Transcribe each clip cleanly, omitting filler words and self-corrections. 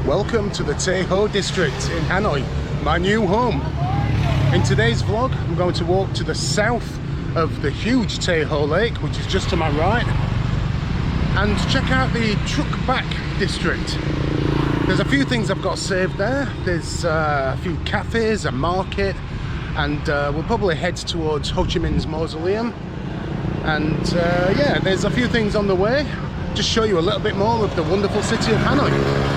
Welcome to the Tay Ho district in Hanoi, my new home. In today's vlog, I'm going to walk to the south of the huge Tay Ho lake, which is just to my right, and check out the Truc Bach district. There's a few things I've got saved there. There's a few cafes, a market, and we'll probably head towards Chi Minh's mausoleum. And yeah, there's a few things on the way. Just show you a little bit more of the wonderful city of Hanoi.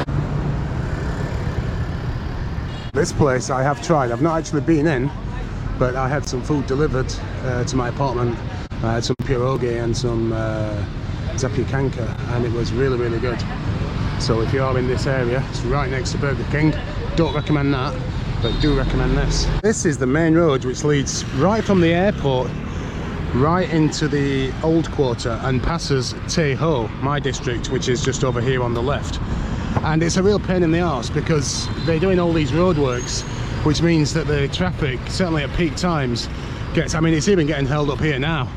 This place I have tried. I've not actually been in, but I had some food delivered to my apartment. I had some pierogi and some zapiekanka, and it was really, really good. So if you are in this area, it's right next to Burger King. Don't recommend that, but do recommend this. This is the main road which leads right from the airport right into the old quarter and passes Tay Ho, my district, which is just over here on the left. And it's a real pain in the arse because they're doing all these roadworks, which means that the traffic, certainly at peak times, I mean, it's even getting held up here now.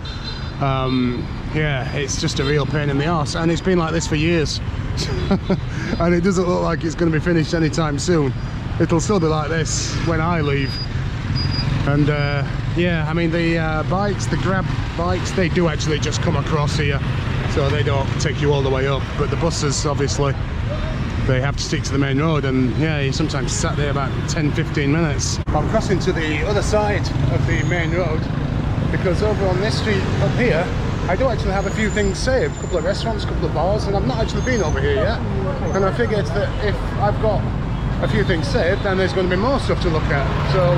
Yeah, it's just a real pain in the arse, and it's been like this for years. And it doesn't look like it's going to be finished anytime soon. It'll still be like this when I leave. And yeah, I mean, the bikes, the grab bikes, they do actually just come across here, so they don't take you all the way up. But the buses, obviously, they have to stick to the main road, and yeah, you sometimes sat there about 10-15 minutes. I'm crossing to the other side of the main road because over on this street up here, I do actually have a few things saved, a couple of restaurants, a couple of bars, and I've not actually been over here yet. And I figured that if I've got a few things saved, then there's going to be more stuff to look at. So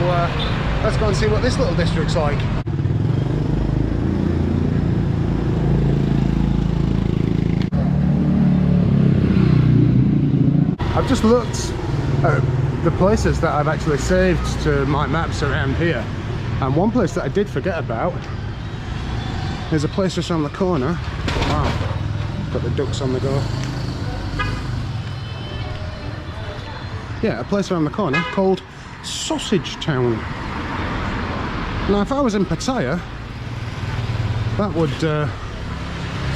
let's go and see what this little district's like. I've just looked at the places that I've actually saved to my maps around here, and one place that I did forget about is a place just around the corner. Wow, got the ducks on the go. Yeah, a place around the corner called Sausage Town. Now if I was in Pattaya, that would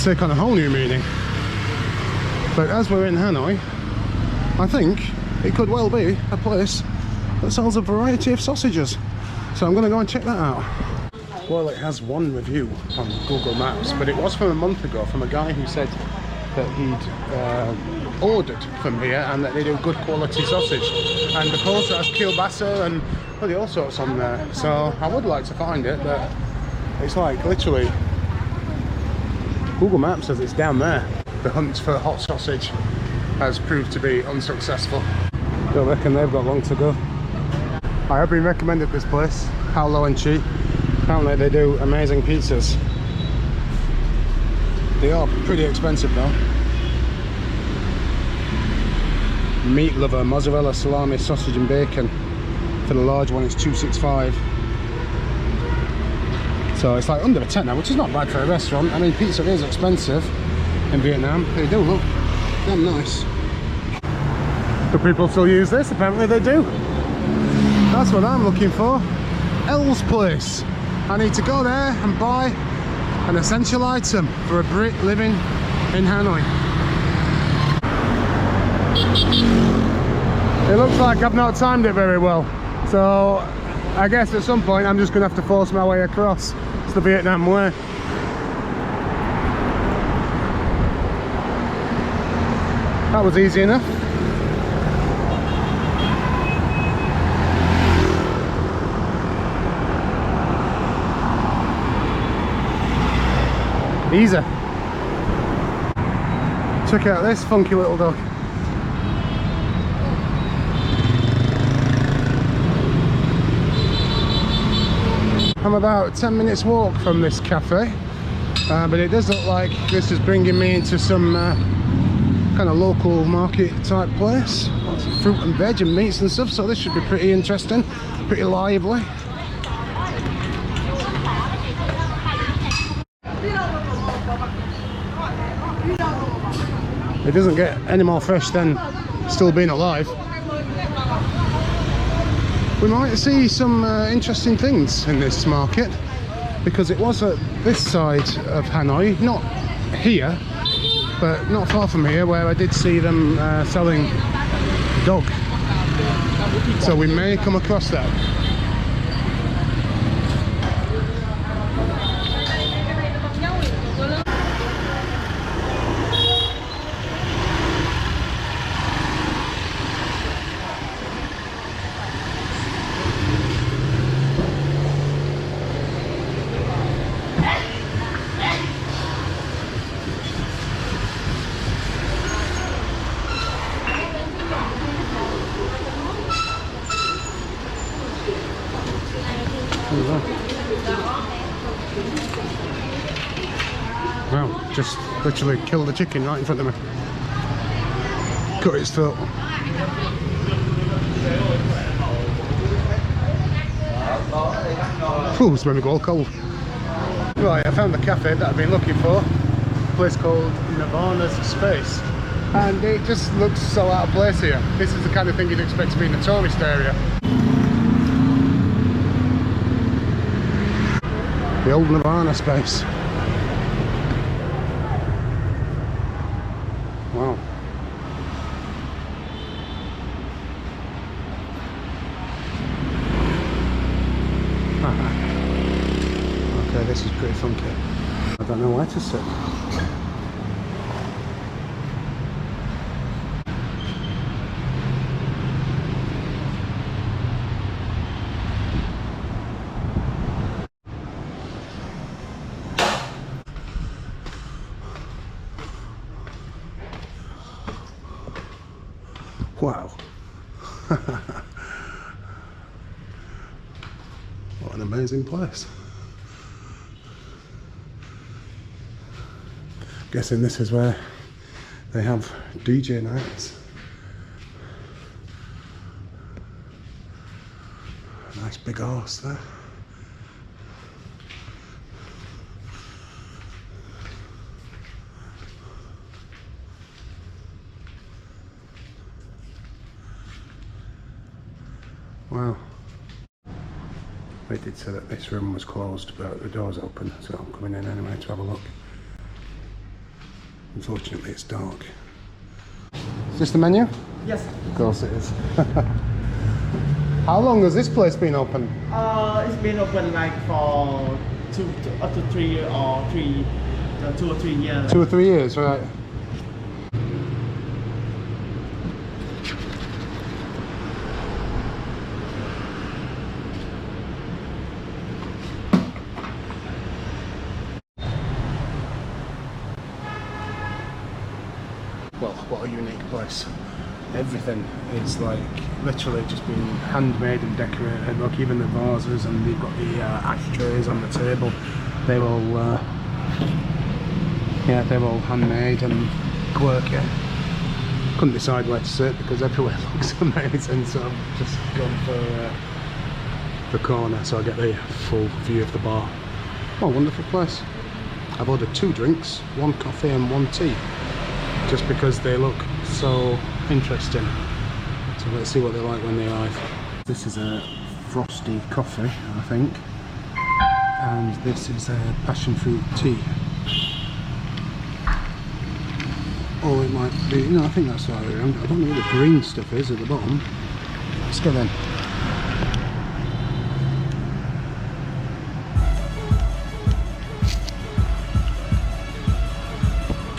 take on a whole new meaning, but as we're in Hanoi, I think it could well be a place that sells a variety of sausages. So I'm going to go and check that out. Well, it has one review on Google Maps, but it was from a month ago from a guy who said that he'd ordered from here and that they do good quality sausage. And of course it has kielbasa and really all sorts on there. So I would like to find it, but it's like literally Google Maps says it's down there. The hunt for hot sausage has proved to be unsuccessful. Don't reckon they've got long to go. I have been recommended this place, Paolo and Chi. Apparently they do amazing pizzas. They are pretty expensive though. Meat lover, mozzarella, salami, sausage and bacon. For the large one it's $2.65. So it's like under a tenner, which is not bad for a restaurant. I mean, pizza is expensive in Vietnam. They do look damn nice. Do people still use this? Apparently they do. That's what I'm looking for. L's place. I need to go there and buy an essential item for a Brit living in Hanoi. It looks like I've not timed it very well, so I guess at some point I'm just going to have to force my way across. It's the Vietnam way. That was easy enough. Easy. Check out this funky little dog. I'm about 10 minutes walk from this cafe, but it does look like this is bringing me into some kind of local market type place. Lots of fruit and veg and meats and stuff, so this should be pretty interesting, pretty lively. It doesn't get any more fresh than still being alive. We might see some interesting things in this market, because it was at this side of Hanoi, not here, but not far from here, where I did see them selling dog. So we may come across that. Wow, just literally killed the chicken right in front of me. Cut its throat. Ooh, it's made me go all cold. Right, I found the cafe that I've been looking for. A place called Nirvana's Space. And it just looks so out of place here. This is the kind of thing you'd expect to be in a tourist area. The old Nirvana Space. Wow. Okay, this is pretty funky. I don't know where to sit. Wow. What an amazing place. Guessing this is where they have DJ nights. Nice big horse there. Wow. They did say that this room was closed, but the door's open, so I'm coming in anyway to have a look. Unfortunately, it's dark. Is this the menu? Yes. Of course it is. How long has this place been open? It's been open like for 2 to 3 or 2 or 3 years. 2 or 3 years, right? Well, what a unique place. Everything is like literally just been handmade and decorated. Look, even the vases, and they've got the ashtrays on the table. They all, yeah, they're all handmade and quirky. Couldn't decide where to sit because everywhere looks amazing, so I've just gone for the corner so I get the full view of the bar. Oh, wonderful place. I've ordered 2 drinks, 1 coffee and 1 tea. Just because they look so interesting. So let's see what they're like when they arrive. This is a frosty coffee, I think, and this is a passion fruit tea. Or it might be, no, I think that's the other way around. I don't know what the green stuff is at the bottom. Let's go then.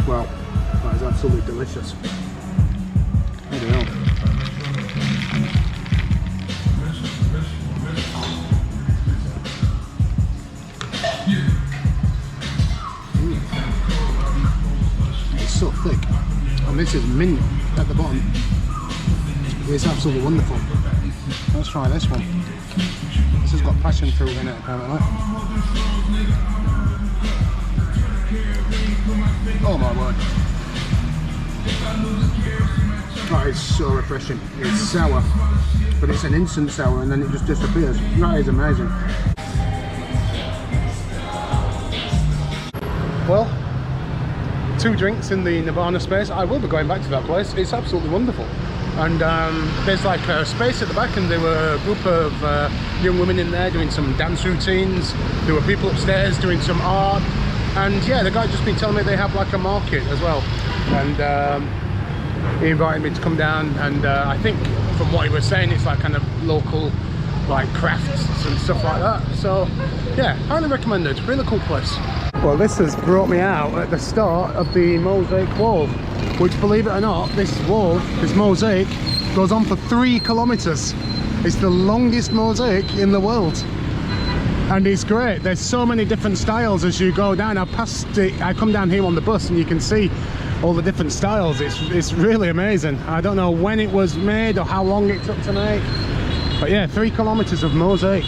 Wow. That is absolutely delicious. I don't know. It's so thick. And this is mint at the bottom. It's absolutely wonderful. Let's try this one. This has got passion fruit in it apparently. Oh my word. That is so refreshing. It's sour, but it's an instant sour and then it just disappears. That is amazing. Well, 2 drinks in the Nirvana Space. I will be going back to that place. It's absolutely wonderful. And there's like a space at the back, and there were a group of young women in there doing some dance routines. There were people upstairs doing some art. And yeah, the guy just been telling me they have like a market as well. And he invited me to come down, and I think from what he was saying, it's like kind of local like crafts and stuff like that. So yeah, highly recommended. Really cool place. Well, this has brought me out at the start of the mosaic wall, which, believe it or not, this wall, this mosaic, goes on for 3 kilometers. It's the longest mosaic in the world, and it's great. There's so many different styles as you go down. I come down here on the bus and you can see all the different styles. It's really amazing. I don't know when it was made or how long it took to make, but yeah, 3 kilometers of mosaic.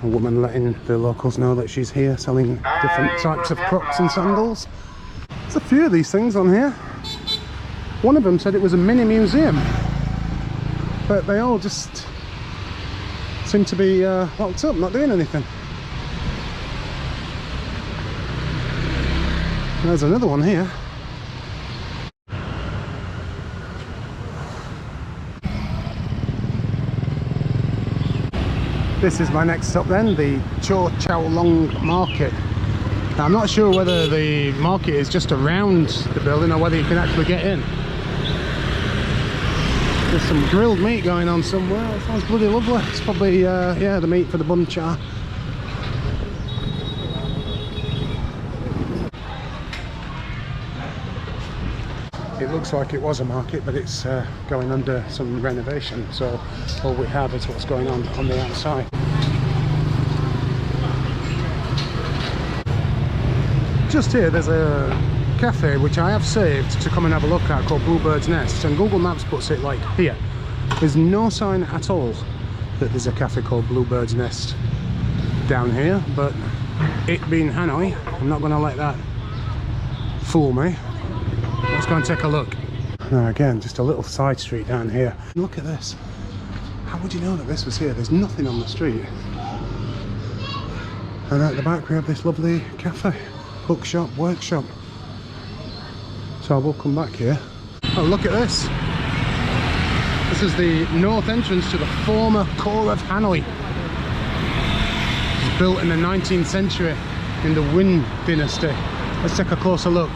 A woman letting the locals know that she's here selling different types of Crocs and sandals. There's a few of these things on here. One of them said it was a mini museum, but they all just seem to be locked up, not doing anything. There's another one here. This is my next stop then, the Cho Chao Long Market. Now, I'm not sure whether the market is just around the building or whether you can actually get in. There's some grilled meat going on somewhere. It sounds bloody lovely. It's probably, yeah, the meat for the bun cha. It looks like it was a market, but it's going under some renovation, so all we have is what's going on the outside. Just here there's a cafe which I have saved to come and have a look at, called Bluebird's Nest, and Google Maps puts it like here. There's no sign at all that there's a cafe called Bluebird's Nest down here, but it being Hanoi, I'm not going to let that fool me. Let's go and take a look. Now again, just a little side street down here. Look at this. How would you know that this was here? There's nothing on the street. And at the back we have this lovely cafe, bookshop, workshop. So I will come back here. Oh, look at this. This is the north entrance to the former core of Hanoi. It was built in the 19th century in the Nguyen dynasty. Let's take a closer look.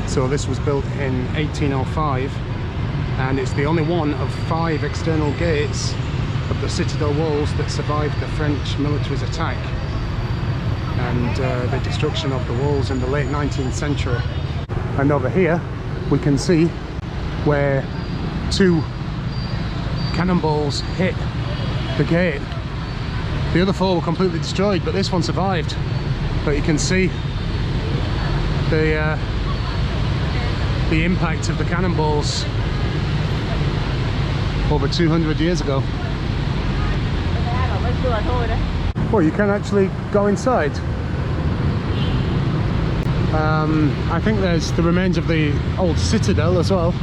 So this was built in 1805, and it's the only one of 5 external gates of the citadel walls that survived the French military's attack and the destruction of the walls in the late 19th century. And over here we can see where 2 cannonballs hit the gate. The other 4 were completely destroyed, but this one survived. But you can see the impact of the cannonballs over 200 years ago. Well, you can actually go inside. I think there's the remains of the old citadel as well.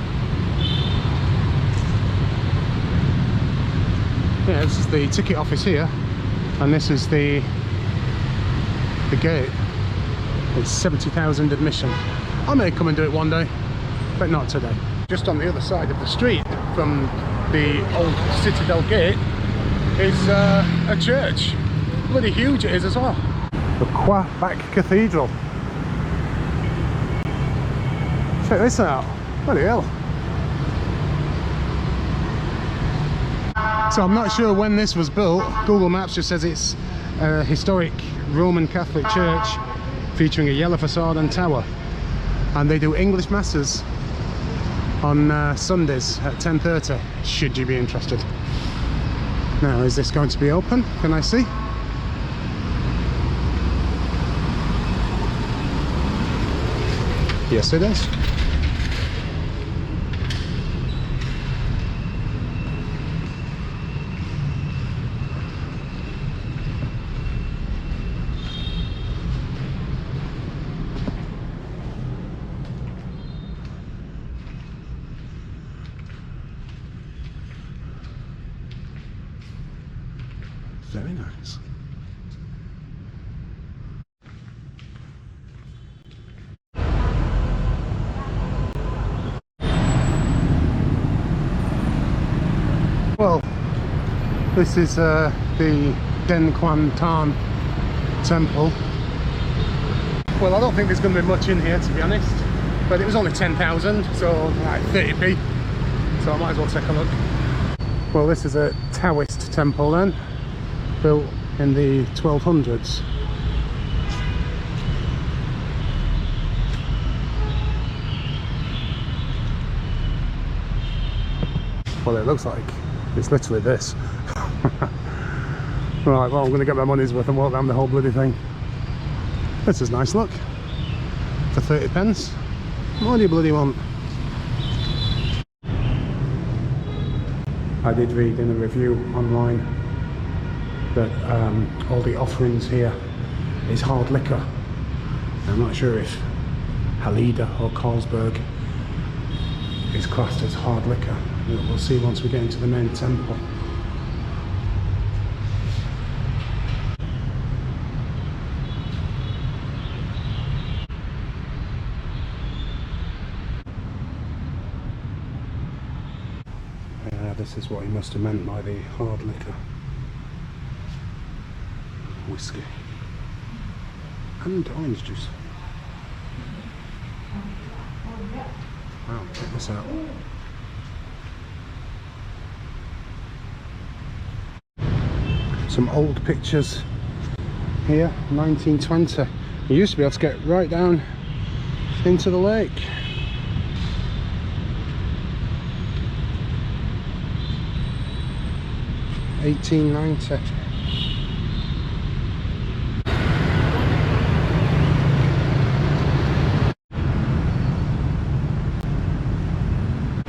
Yeah, this is the ticket office here, and this is the gate. It's 70,000 admission. I may come and do it one day, but not today. Just on the other side of the street from the old citadel gate is a church. Bloody huge it is as well. The Truc Bach Cathedral. Check this out. Bloody hell. So I'm not sure when this was built. Google Maps just says it's a historic Roman Catholic church featuring a yellow facade and tower. And they do English masses on Sundays at 10:30, should you be interested. Now, is this going to be open? Can I see? Yes, it is. Very nice. This is the Den Quan Tan temple. Well, I don't think there's going to be much in here, to be honest, but it was only 10,000, so like 30p, so I might as well take a look. Well, this is a Taoist temple then, built in the 1200s. Well, it looks like it's literally this. Right, well, I'm going to get my money's worth and walk around the whole bloody thing. This is nice, look. For 30 pence. What do you bloody want? I did read in a review online that all the offerings here is hard liquor. I'm not sure if Halida or Carlsberg is classed as hard liquor. We'll see once we get into the main temple. This is what he must have meant by the hard liquor. Whiskey and orange juice. Wow, check this out. Some old pictures here, 1920. You used to be able to get right down into the lake. $18.90.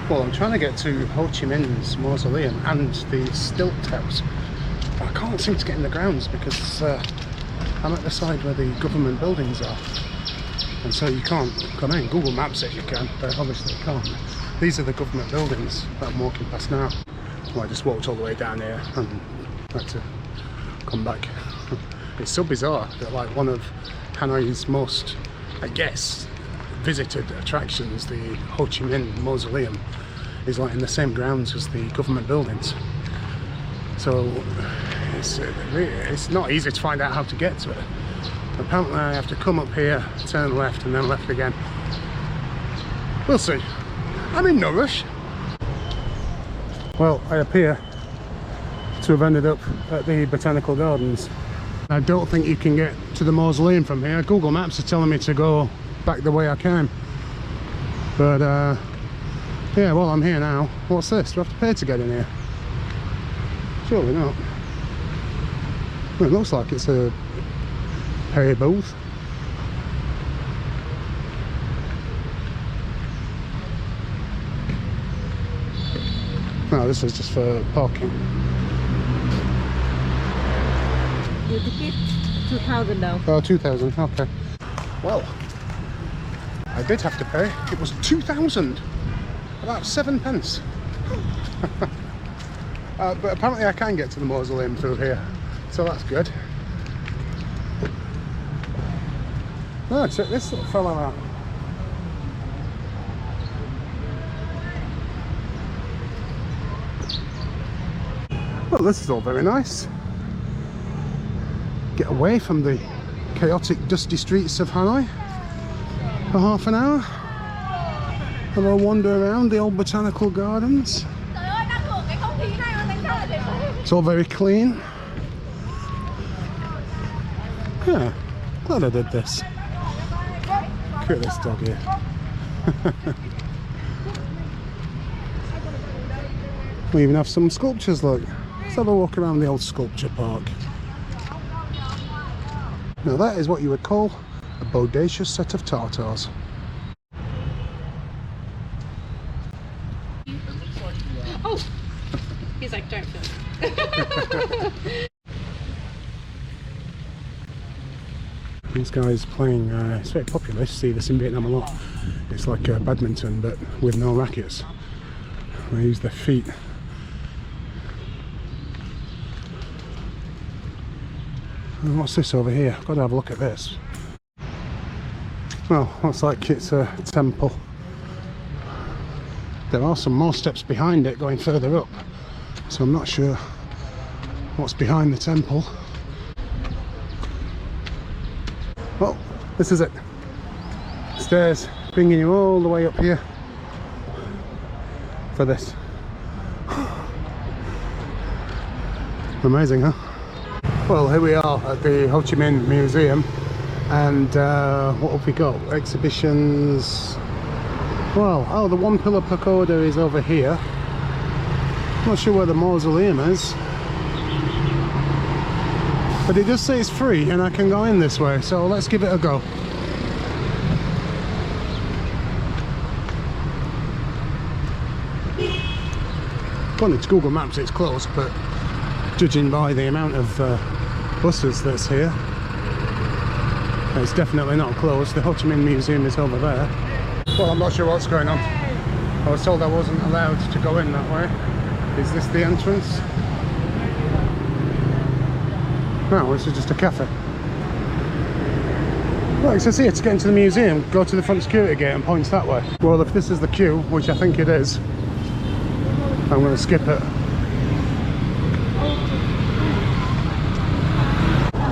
Well, I'm trying to get to Ho Chi Minh's mausoleum and the stilt house. I can't seem to get in the grounds because I'm at the side where the government buildings are, and so you can't come in. Google Maps it you can, but obviously you can't. These are the government buildings that I'm walking past now. Well, I just walked all the way down here and had to come back. It's so bizarre that like one of Hanoi's most, I guess, visited attractions, the Ho Chi Minh mausoleum, is like in the same grounds as the government buildings. So it's not easy to find out how to get to it. Apparently I have to come up here, turn left and then left again. We'll see. I'm in no rush. Well, I appear to have ended up at the botanical gardens. I don't think you can get to the mausoleum from here. Google Maps is telling me to go back the way I came. But yeah, well, I'm here now. What's this? Do I have to pay to get in here? Surely not. Well, it looks like it's a pay booth. No, this is just for parking. Your ticket, 2,000 now. Oh, 2,000, okay. Well, I did have to pay. It was 2,000, about 7 pence. But apparently I can get to the mausoleum through here, so that's good. Oh, check this little fella out. Well, this is all very nice. Get away from the chaotic, dusty streets of Hanoi for half an hour. Have a wander around the old botanical gardens. It's all very clean. Yeah, glad I did this. Look at this dog here. We even have some sculptures, look. Let's have a walk around the old sculpture park. Now that is what you would call a bodacious set of tartars. Oh! He's like, don't film. This guy's playing, it's very popular, you see this in Vietnam a lot. It's like badminton but with no rackets. They use their feet. And what's this over here? I've got to have a look at this. Well, looks like it's a temple. There are some more steps behind it going further up, so I'm not sure what's behind the temple. Oh, this is it. Stairs bringing you all the way up here for this. Amazing, huh? Well, here we are at the Ho Chi Minh Museum, and what have we got? Exhibitions. Well, oh, the One Pillar Pagoda is over here. Not sure where the mausoleum is, but it does say it's free and I can go in this way, so let's give it a go. According to Google Maps it's closed, but judging by the amount of buses that's here, it's definitely not closed. The Ho Chi Minh Museum is over there. Well, I'm not sure what's going on. I was told I wasn't allowed to go in that way. Is this the entrance? No, this is just a cafe. Right, it says here to get into the museum, go to the front security gate and points that way. Well, if this is the queue, which I think it is, I'm going to skip it.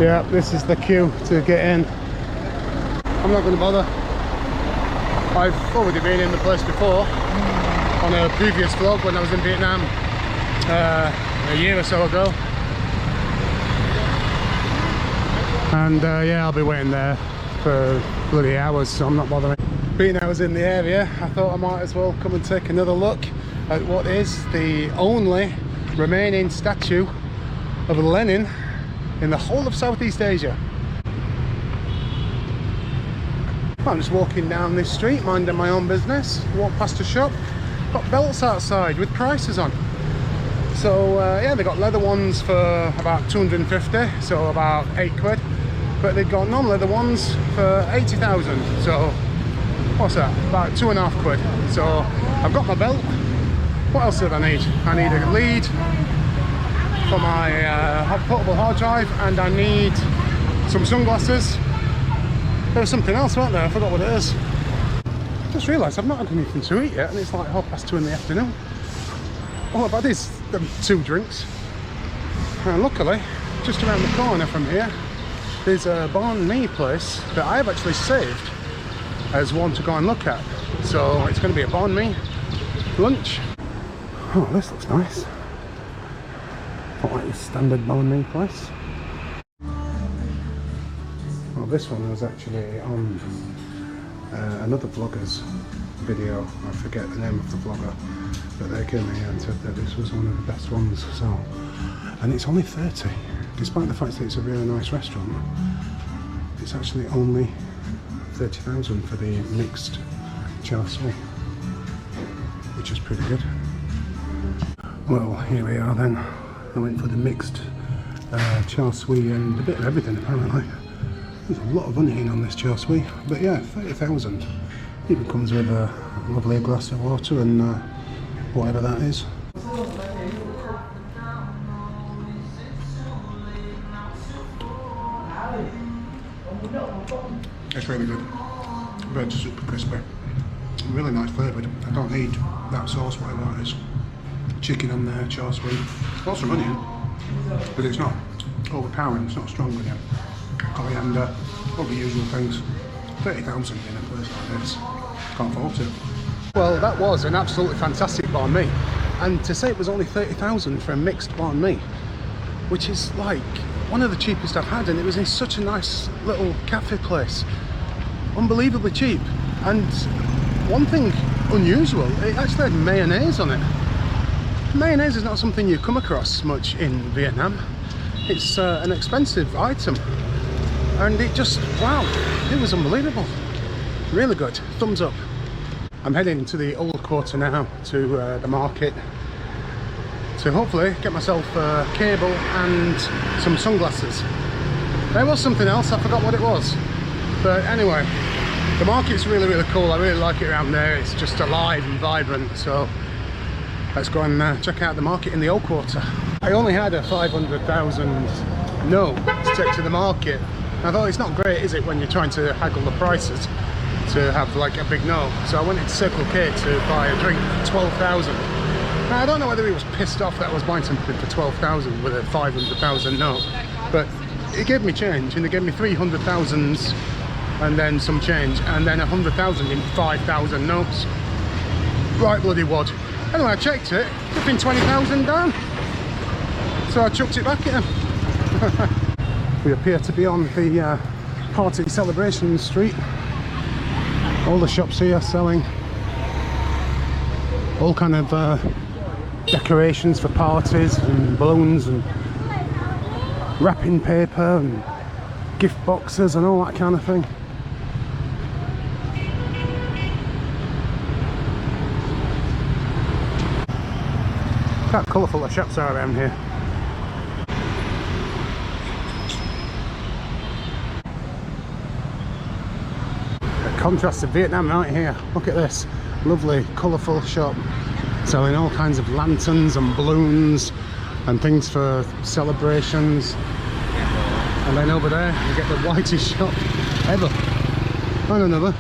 Yeah, this is the queue to get in. I'm not going to bother. I've already been in the place before on a previous vlog when I was in Vietnam a year or so ago. And yeah, I'll be waiting there for bloody hours, so I'm not bothering. Being I was in the area, I thought I might as well come and take another look at what is the only remaining statue of Lenin in the whole of Southeast Asia. I'm just walking down this street, minding my own business. Walk past a shop, got belts outside with prices on. So yeah, they got leather ones for about 250, so about 8 quid. But they've got non-leather ones for 80,000. So what's that? About 2.5 quid. So I've got my belt. What else did I need? I need a lead for my portable hard drive, and I need some sunglasses. There was something else, wasn't there? I forgot what it is. Just realised I've not had anything to eat yet, and it's like 2:30 in the afternoon. All I've had is 2 drinks. And luckily, just around the corner from here, there's a banh mi place that I have actually saved as one to go and look at. So it's going to be a banh mi lunch. Oh, this looks nice. Not like the standard banh mi place. Well, this one was actually on another vlogger's video. I forget the name of the vlogger, but they came here and said that this was one of the best ones. So, and it's only 30, despite the fact that it's a really nice restaurant. It's actually only 30,000 for the mixed char siu, which is pretty good. Well, here we are then. I went for the mixed char siu and a bit of everything apparently. There's a lot of onion on this char siu, but yeah, 30,000. Even comes with a lovely glass of water and whatever that is. It's really good. Bread's super crispy. Really nice flavoured. I don't need that sauce, whatever that is. Chicken on there, char siu. Got some onion, but it's not overpowering, it's not strong onion. Coriander, all the usual things. 30,000 in a place like this. Can't fault it. Well, that was an absolutely fantastic banh mi. And to say it was only 30,000 for a mixed banh mi, which is like one of the cheapest I've had, and it was in such a nice little cafe place. Unbelievably cheap. And one thing unusual, it actually had mayonnaise on it. Mayonnaise is not something you come across much in Vietnam. It's an expensive item. And it just, wow, it was unbelievable. Really good, thumbs up. I'm heading to the old quarter now, to the market, to hopefully get myself a cable and some sunglasses. There was something else, I forgot what it was. But anyway, the market's really, really cool. I really like it around there. It's just alive and vibrant. So let's go and check out the market in the old quarter. I only had a 500,000 note to take to the market. I thought it's not great, is it, when you're trying to haggle the prices to have like a big no. So I went into Circle K to buy a drink for 12,000. Now, I don't know whether he was pissed off that I was buying something for 12,000 with a 500,000 note, but he gave me change, and he gave me 300,000 and then some change, and then 100,000 in 5,000 notes. Right bloody wad. Anyway, I checked it, it's been 20,000 down, so I chucked it back at him. We appear to be on the party celebration street. All the shops here selling all kind of decorations for parties and balloons and wrapping paper and gift boxes and all that kind of thing. Quite colourful the shops are around here. The contrast to Vietnam right here. Look at this lovely colourful shop selling all kinds of lanterns and balloons and things for celebrations. And then over there you get the whitest shop ever. And another.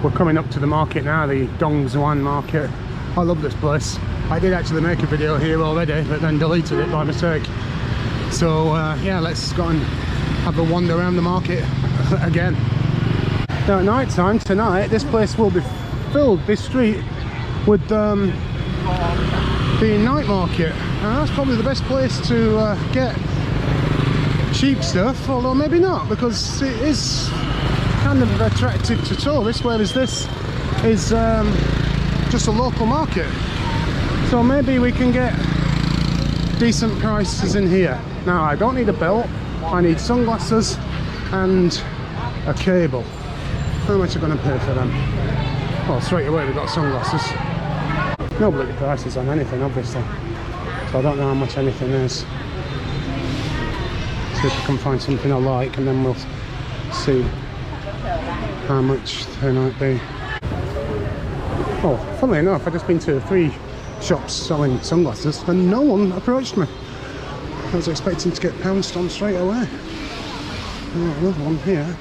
We're coming up to the market now, the Dong Xuan market. I love this place. I did actually make a video here already, but then deleted it by mistake. So yeah, let's go and have a wander around the market again. Now at night time tonight, this place will be filled, this street, with the night market. And that's probably the best place to get cheap stuff, although maybe not, because it is kind of attractive to tourists, whereas this is just a local market. So maybe we can get decent prices in here. Now I don't need a belt, I need sunglasses and a cable. How much are going to pay for them? Well, straight away we've got sunglasses. No bloody prices on anything, obviously. So I don't know how much anything is. See if we can find something I like, and then we'll see how much they might be. Oh, funnily enough, I've just been to 3 shops selling sunglasses and no one approached me. I was expecting to get pounced on straight away. Oh, another one here.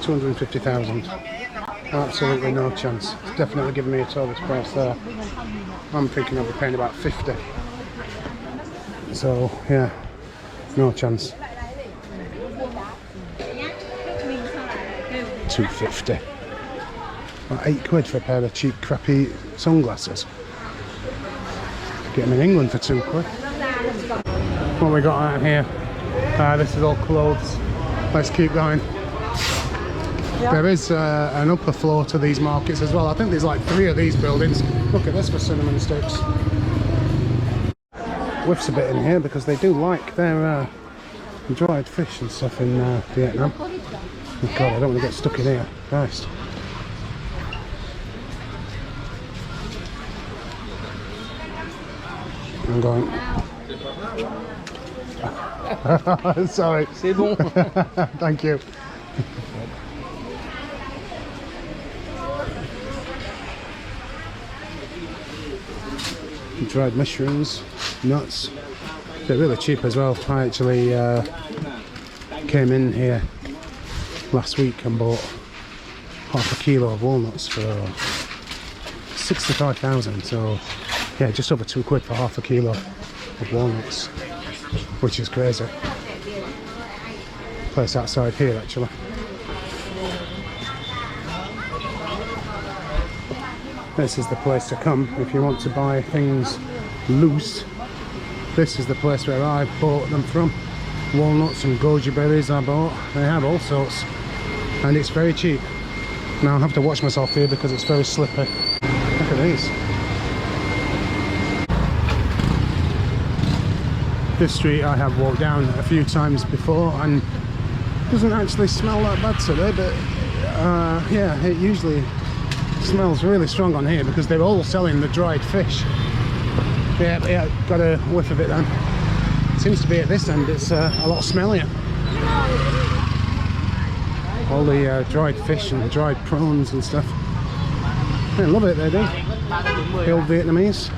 250,000. Absolutely no chance. It's definitely giving me a tourist price there. I'm thinking I'll be paying about 50. So yeah, no chance. 250. About £8 for a pair of cheap, crappy sunglasses. Get them in England for £2. What we got out here? This is all clothes. Let's keep going. There is an upper floor to these markets as well. I think there's like 3 of these buildings. Look at this for cinnamon sticks. Whiffs a bit in here because they do like their dried fish and stuff in Vietnam. Oh God, I don't want to get stuck in here. Christ. I'm going. Sorry. C'est bon. Thank you. Dried mushrooms, nuts. They're really cheap as well. I actually came in here last week and bought half a kilo of walnuts for 65,000. So yeah, just over £2 for half a kilo of walnuts, which is crazy. Place outside here actually. This is the place to come if you want to buy things loose. This is the place where I bought them from. Walnuts and goji berries I bought. They have all sorts, and it's very cheap. Now I have to watch myself here because it's very slippery. Look at these. This street I have walked down a few times before and doesn't actually smell that bad today, but yeah, it usually smells really strong on here because they're all selling the dried fish. Yeah, got a whiff of it then. Seems to be at this end, it's a lot smellier. All the dried fish and dried prawns and stuff. They love it, they do. The old Vietnamese.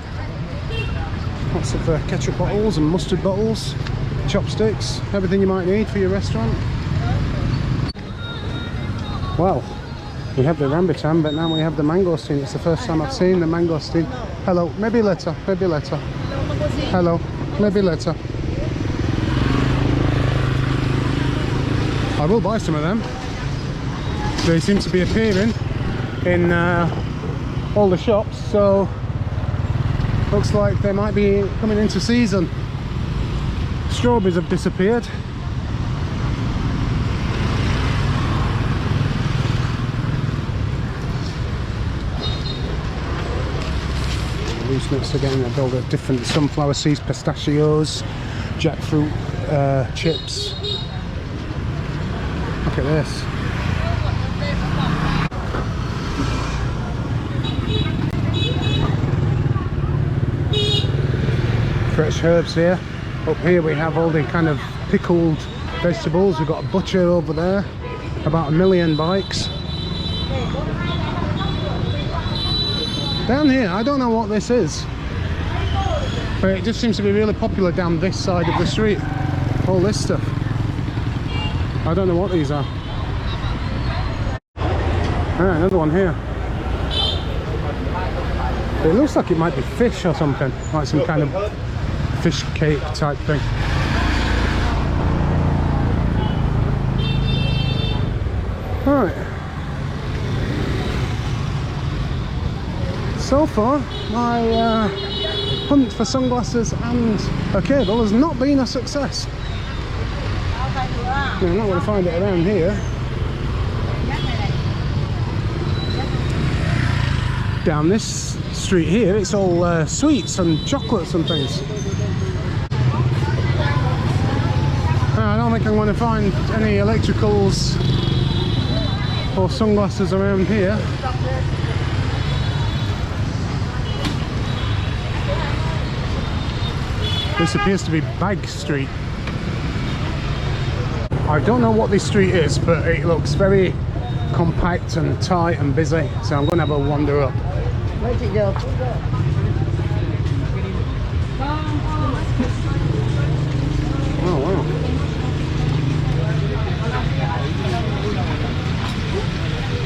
Lots of ketchup bottles and mustard bottles, chopsticks, everything you might need for your restaurant. Well, We have the rambutan, but now we have the mangosteen. It's the first time I've seen the mangosteen. Hello, maybe later, maybe later. Hello, maybe later. I will buy some of them. They seem to be appearing in all the shops, so looks like they might be coming into season. Strawberries have disappeared. Loose nuts again. I've all the different sunflower seeds, pistachios, jackfruit chips. Look at this. Fresh herbs here. Up here we have all the kind of pickled vegetables. We've got a butcher over there. About 1 million bikes. Down here, I don't know what this is, but it just seems to be really popular down this side of the street. All this stuff. I don't know what these are. Ah, another one here. It looks like it might be fish or something, like some kind of fish cake type thing. Alright. So far, my hunt for sunglasses and a cable has not been a success. I'm not going to find it around here. Down this street here, it's all sweets and chocolates and things. I don't think I'm going to find any electricals or sunglasses around here. This appears to be Bag Street. I don't know what this street is, but it looks very compact and tight and busy, so I'm going to have a wander up. Oh wow.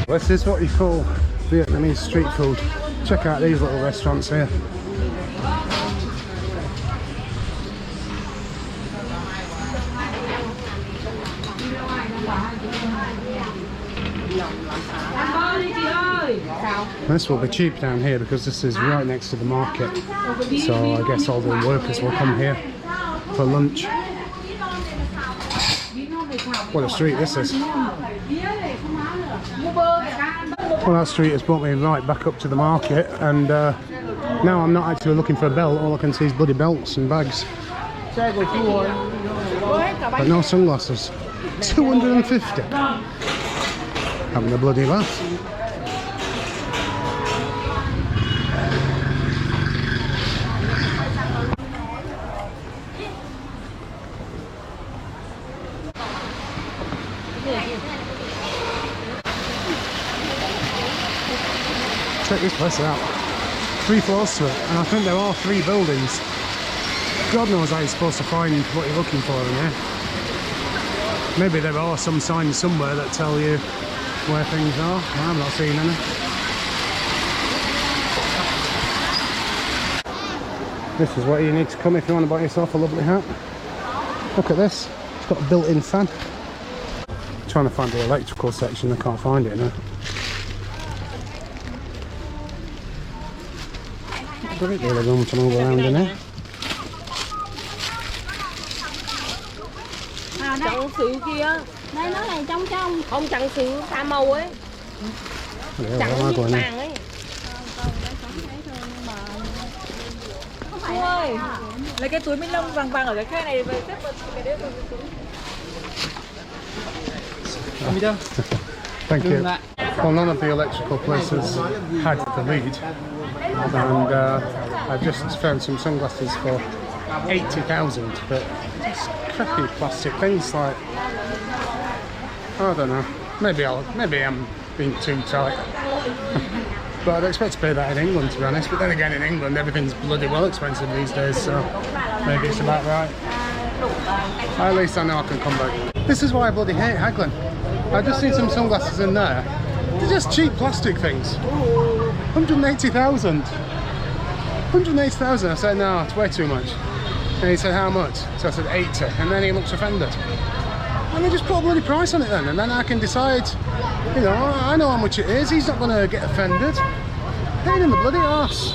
This is what you call Vietnamese street food. Check out these little restaurants here. This will be cheap down here because this is right next to the market, so I guess all the workers will come here for lunch. What a street this is. Well, that street has brought me right back up to the market, and now I'm not actually looking for a belt. All I can see is bloody belts and bags, but no sunglasses. 250. Having a bloody laugh. Check this place out. 3 floors to it, and I think there are 3 buildings. God knows how you're supposed to find what you're looking for in here. Maybe there are some signs somewhere that tell you where things are. I'm not seeing any. This is where you need to come if you want to buy yourself a lovely hat. Look at this. It's got a built-in fan. I'm trying to find the electrical section. I can't find it now. Great deal of room to move around in here. Chặn xự kia. Đây nó này trong trong. Không chặn xự pha màu ấy. Chặn cái vàng ấy. Xuan ơi, lấy cái túi ni lông vàng vàng ở cái khe này về xếp vào cái đấy rồi. Thank you. Well, none of the electrical places had the lead, and I just found some sunglasses for 80,000, but just crappy plastic things like, I don't know, maybe I'm being too tight. But I'd expect to pay that in England, to be honest. But then again, in England everything's bloody well expensive these days, so maybe it's about right. At least I know I can come back. This is why I bloody hate haggling. I just need some sunglasses in there, They're just cheap plastic things. 180,000. 180,000. I said, no, it's way too much. And he said, how much? So I said, 80. And then he looks offended. And they just put a bloody price on it then. And then I can decide, you know, I know how much it is. He's not going to get offended. Pain in the bloody arse.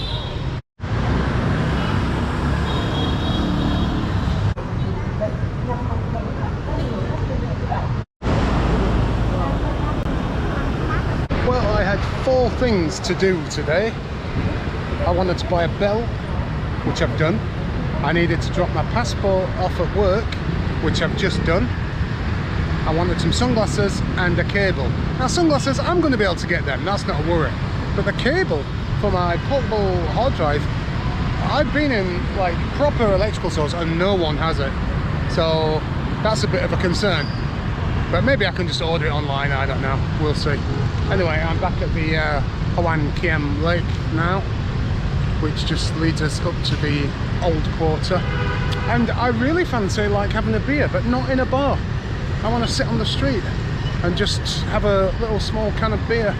Well, I had 4 things to do today. I wanted to buy a bell, which I've done. I needed to drop my passport off at work, which I've just done. I wanted some sunglasses and a cable. Now sunglasses, I'm going to be able to get them, that's not a worry. But the cable for my portable hard drive, I've been in like proper electrical stores and no one has it. So that's a bit of a concern. But maybe I can just order it online, I don't know, we'll see. Anyway, I'm back at the Hanoi Lake now, which just leads us up to the old quarter. And I really fancy like having a beer, but not in a bar. I want to sit on the street and just have a little small can of beer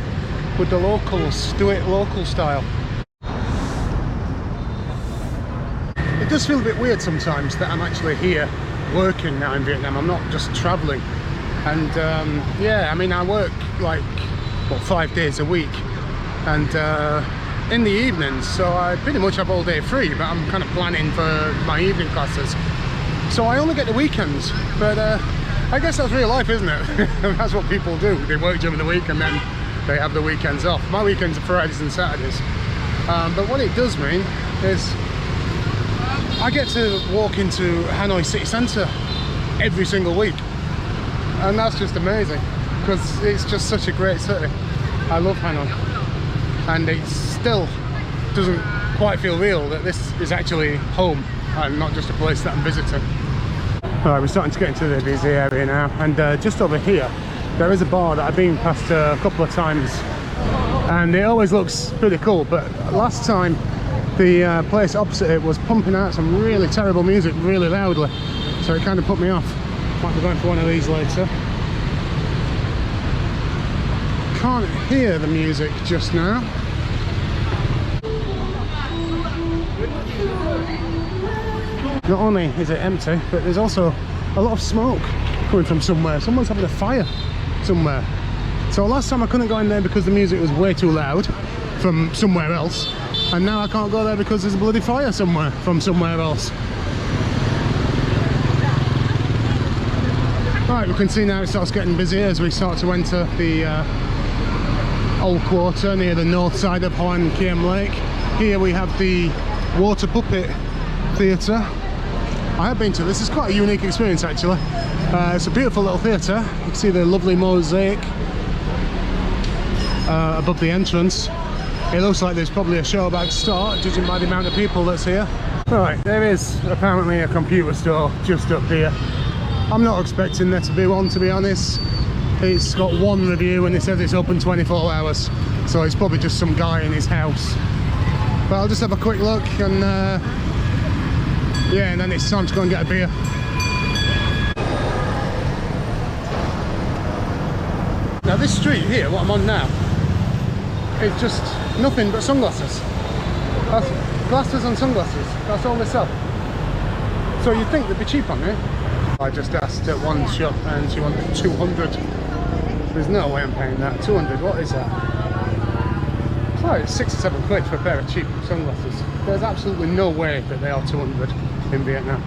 with the locals, do it local style. It does feel a bit weird sometimes that I'm actually here working now in Vietnam. I'm not just traveling. And yeah, I mean, I work like, what, 5 days a week. And in the evenings, so I pretty much have all day free, but I'm kind of planning for my evening classes. So I only get the weekends, but I guess that's real life, isn't it? That's what people do. They work during the week and then they have the weekends off. My weekends are Fridays and Saturdays. But what it does mean is I get to walk into Hanoi city centre every single week. And that's just amazing, because it's just such a great city. I love Hanoi. And it still doesn't quite feel real that this is actually home and not just a place that I'm visiting. Alright, we're starting to get into the busy area now, and just over here there is a bar that I've been past a couple of times and it always looks pretty cool, but last time the place opposite it was pumping out some really terrible music really loudly, so it kind of put me off. Might be going for one of these later. Can't hear the music just now. Not only is it empty, but there's also a lot of smoke coming from somewhere. Someone's having a fire somewhere. So last time I couldn't go in there because the music was way too loud from somewhere else, and now I can't go there because there's a bloody fire somewhere from somewhere else. Right, we can see now it starts getting busier as we start to enter the old quarter near the north side of Hanoi Lake. Here we have the water puppet theatre. I have been to this. It's quite a unique experience actually. It's a beautiful little theatre. You can see the lovely mosaic above the entrance. It looks like there's probably a show about to start, judging by the amount of people that's here. Right, there is apparently a computer store just up here. I'm not expecting there to be one, to be honest. It's got one review and it says it's open 24 hours. So it's probably just some guy in his house. But I'll just have a quick look and yeah, and then it's time to go and get a beer. Now this street here, what I'm on now, is just nothing but sunglasses. That's glasses and sunglasses, that's all they sell. So you'd think they'd be cheap on here. I just asked at one shop and she wanted 200. There's no way I'm paying that. 200, what is that? It's like 6 or 7 quid for a pair of cheap sunglasses. There's absolutely no way that they are 200 in Vietnam.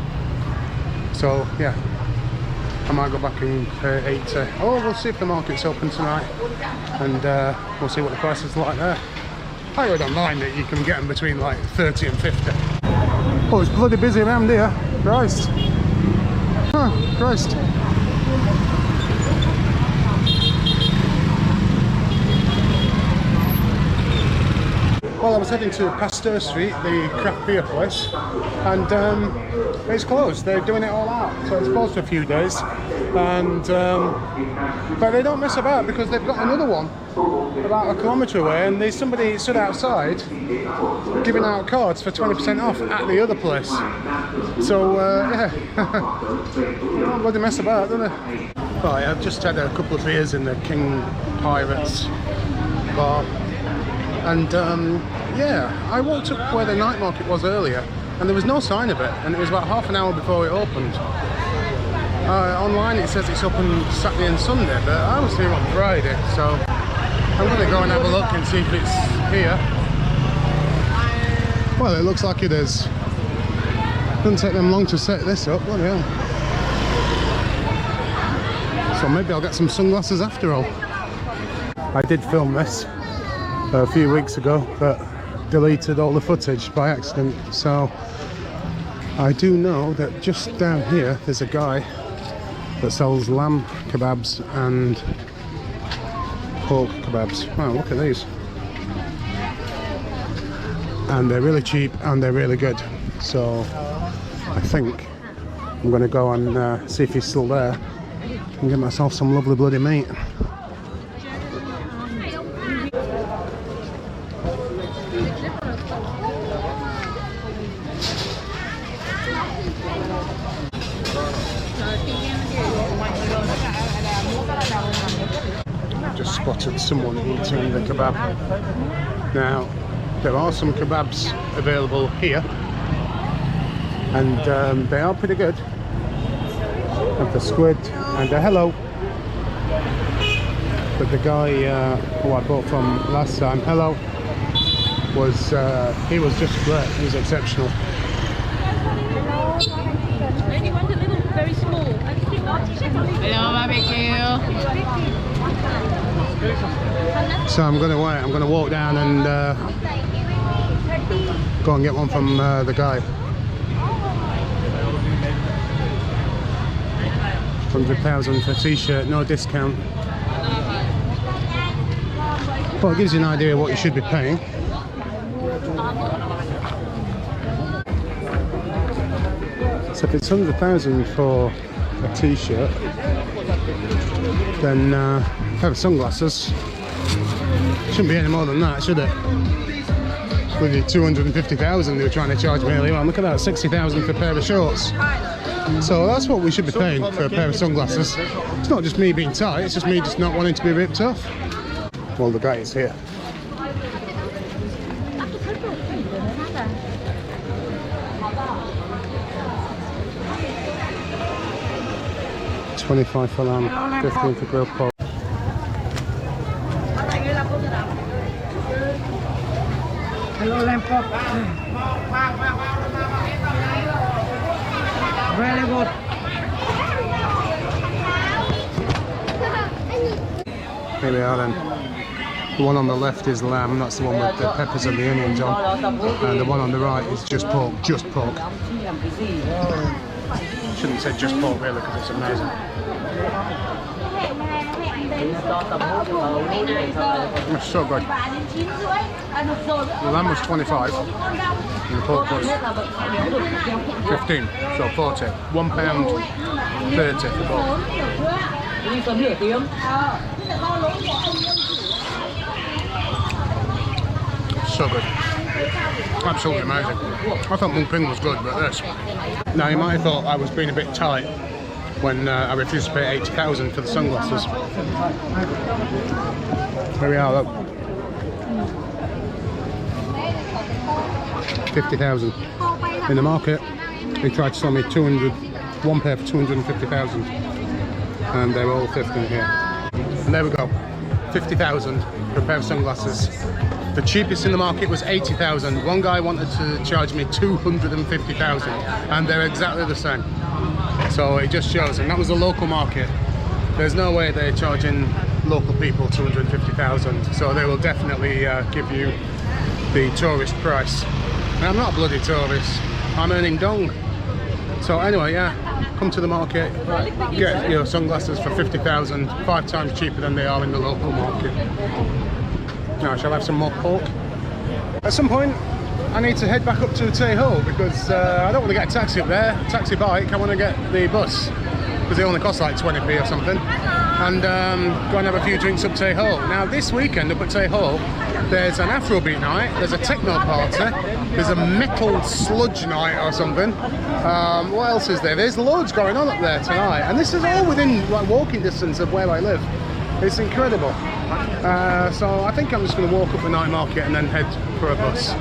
So yeah, I might go back and pay 80. Oh, we'll see if the market's open tonight, and we'll see what the prices are like there. I read online that you can get them between like 30 and 50. Oh, it's bloody busy around here. Christ. Oh, Christ. Well, I was heading to Pasteur Street, the craft beer place, and it's closed. They're doing it all out, so it's closed for a few days. And but they don't mess about, because they've got another one about a kilometre away, and there's somebody stood outside giving out cards for 20% off at the other place. So yeah, they don't bloody mess about, do they? Right, I've just had a couple of beers in the King Pirates bar. And yeah, I walked up where the night market was earlier and there was no sign of it, and it was about half an hour before it opened. Online it says it's open Saturday and Sunday, but I was here on Friday, so I'm going to go and have a look and see if it's here. Well, it looks like it is. Doesn't take them long to set this up, bloody hell. So maybe I'll get some sunglasses after all. I did film this a few weeks ago, but deleted all the footage by accident. So I do know that just down here there's a guy that sells lamb kebabs and pork kebabs. Wow, look at these. And they're really cheap and they're really good. So I think I'm going to go and see if he's still there and get myself some lovely bloody meat. I've just spotted someone eating the kebab. Now, there are some kebabs available here, and they are pretty good. Have the squid and the hello. But the guy who I bought from last time, hello, was he was just great. He was exceptional. Maybe want a little, very small. Hello, barbecue. So I'm going to wait. I'm going to walk down and go and get one from the guy. 100,000 for a t-shirt, no discount. Well, it gives you an idea of what you should be paying. So if it's 100,000 for a t-shirt, then a pair of sunglasses shouldn't be any more than that, should it? With the 250,000 they were trying to charge me earlier on. Look at that, 60,000 for a pair of shorts. So that's what we should be paying for a pair of sunglasses. It's not just me being tight, it's just me just not wanting to be ripped off. Well, the guy is here. $25 for lamb, 15 for grilled pork. Hello, lamb pork. Very good. Here we are then. The one on the left is lamb, that's the one with the peppers and the onions on. And the one on the right is just pork, just pork. Shouldn't say just pork really, because it's amazing. It's so good. The lamb was 25 and the pork was 15, so 40. £1.30 for both. So good. Absolutely amazing. I thought Mung Ping was good, but this. Now you might have thought I was being a bit tight when I refused to pay 80,000 for the sunglasses. Here we are, look. 50,000. In the market, they tried to sell me one pair for 250,000. And they were all 50 here. And there we go. 50,000 for a pair of sunglasses. The cheapest in the market was 80,000. One guy wanted to charge me 250,000, and they're exactly the same. So it just shows, and that was a local market. There's no way they're charging local people 250,000. So they will definitely give you the tourist price. And I'm not a bloody tourist. I'm earning dong. So anyway, yeah, come to the market, get your sunglasses for 50,000, 5 times cheaper than they are in the local market. Now, shall I have some more pork? At some point, I need to head back up to Tay Ho because I don't want to get a taxi up there, a taxi bike. I want to get the bus because they only cost like 20p or something. And go and have a few drinks up Tay Ho. Now, this weekend up at Tay Ho, there's an Afrobeat night, there's a techno party, there's a metal sludge night or something. What else is there? There's loads going on up there tonight, and this is all within like walking distance of where I live. It's incredible. So I think I'm just going to walk up the night market and then head for a bus.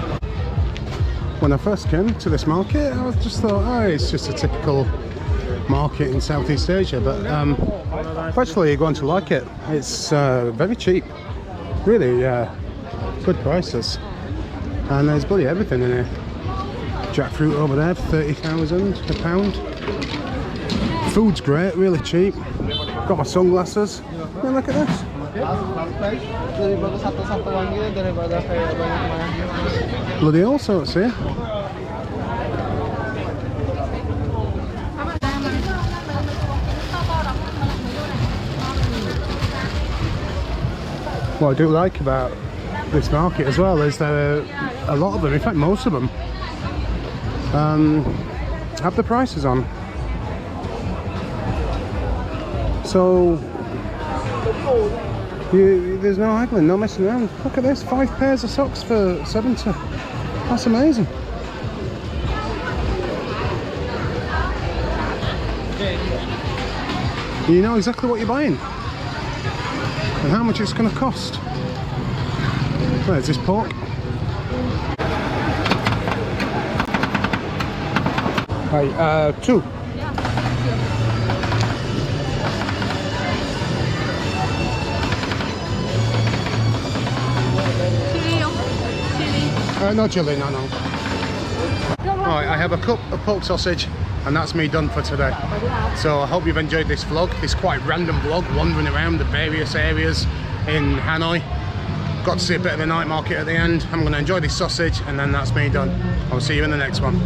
When I first came to this market, I just thought, oh, it's just a typical market in Southeast Asia, but actually you're going to like it. It's very cheap, really good prices, and there's bloody everything in here. Jackfruit over there for 30,000 a pound. Food's great, really cheap. Got my sunglasses. Yeah, look at this. Bloody all sorts here. What I do like about this market as well is that a lot of them, in fact most of them, have the prices on. So there's no haggling, no messing around. Look at this, 5 pairs of socks for 70. That's amazing. You know exactly what you're buying and how much it's going to cost. Where's this pork? Right, 2. No chilli, no. Right, I have a cup of pork sausage and that's me done for today. So I hope you've enjoyed this vlog, this quite random vlog, wandering around the various areas in Hanoi. Got to see a bit of the night market at the end. I'm going to enjoy this sausage and then that's me done. I'll see you in the next one.